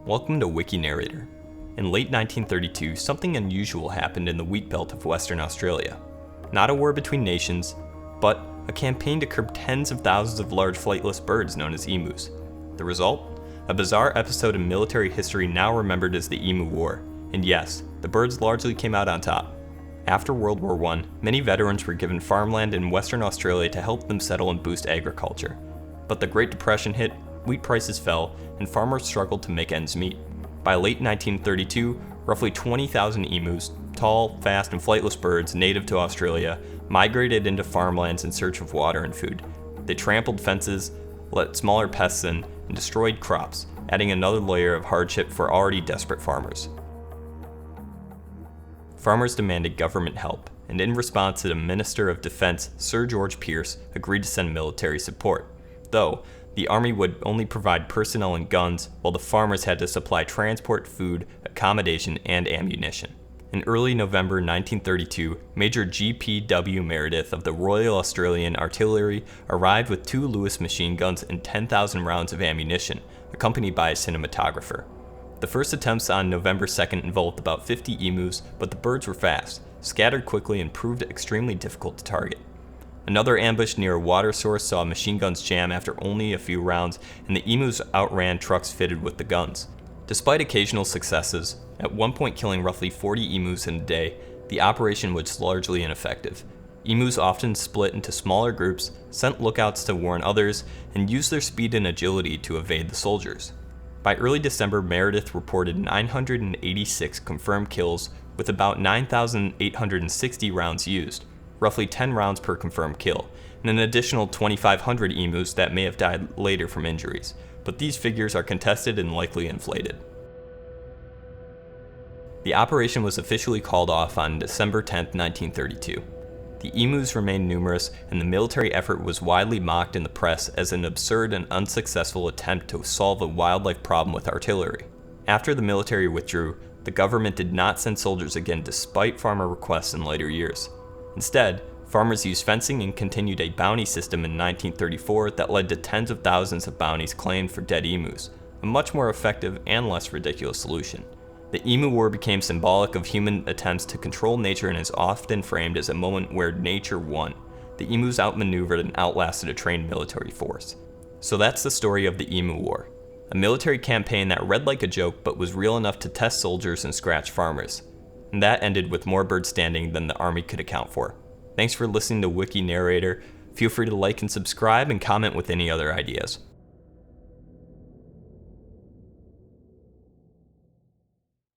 Welcome to WikiNarrator. In late 1932, something unusual happened in the wheat belt of Western Australia. Not a war between nations, but a campaign to curb tens of thousands of large flightless birds known as emus. The result? A bizarre episode in military history now remembered as the Emu War. And yes, the birds largely came out on top. After World War I, many veterans were given farmland in Western Australia to help them settle and boost agriculture. But the Great Depression hit, wheat prices fell, and farmers struggled to make ends meet. By late 1932, roughly 20,000 emus, tall, fast, and flightless birds native to Australia, migrated into farmlands in search of water and food. They trampled fences, let smaller pests in, and destroyed crops, adding another layer of hardship for already desperate farmers. Farmers demanded government help, and in response, the Minister of Defense, Sir George Pearce, agreed to send military support. Though, the army would only provide personnel and guns, while the farmers had to supply transport, food, accommodation, and ammunition. In early November 1932, Major G.P.W. Meredith of the Royal Australian Artillery arrived with 2 Lewis machine guns and 10,000 rounds of ammunition, accompanied by a cinematographer. The first attempts on November 2nd involved about 50 emus, but the birds were fast, scattered quickly, and proved extremely difficult to target. Another ambush near a water source saw machine guns jam after only a few rounds, and the emus outran trucks fitted with the guns. Despite occasional successes, at one point killing roughly 40 emus in a day, the operation was largely ineffective. Emus often split into smaller groups, sent lookouts to warn others, and used their speed and agility to evade the soldiers. By early December, Meredith reported 986 confirmed kills with about 9,860 rounds used, roughly 10 rounds per confirmed kill, and an additional 2,500 emus that may have died later from injuries, but these figures are contested and likely inflated. The operation was officially called off on December 10, 1932. The emus remained numerous, and the military effort was widely mocked in the press as an absurd and unsuccessful attempt to solve a wildlife problem with artillery. After the military withdrew, the government did not send soldiers again despite farmer requests in later years. Instead, farmers used fencing and continued a bounty system in 1934 that led to tens of thousands of bounties claimed for dead emus, a much more effective and less ridiculous solution. The Emu War became symbolic of human attempts to control nature and is often framed as a moment where nature won. The emus outmaneuvered and outlasted a trained military force. So that's the story of the Emu War, a military campaign that read like a joke but was real enough to test soldiers and scratch farmers. And that ended with more birds standing than the army could account for. Thanks for listening to WikiNarrator. Feel free to like and subscribe and comment with any other ideas.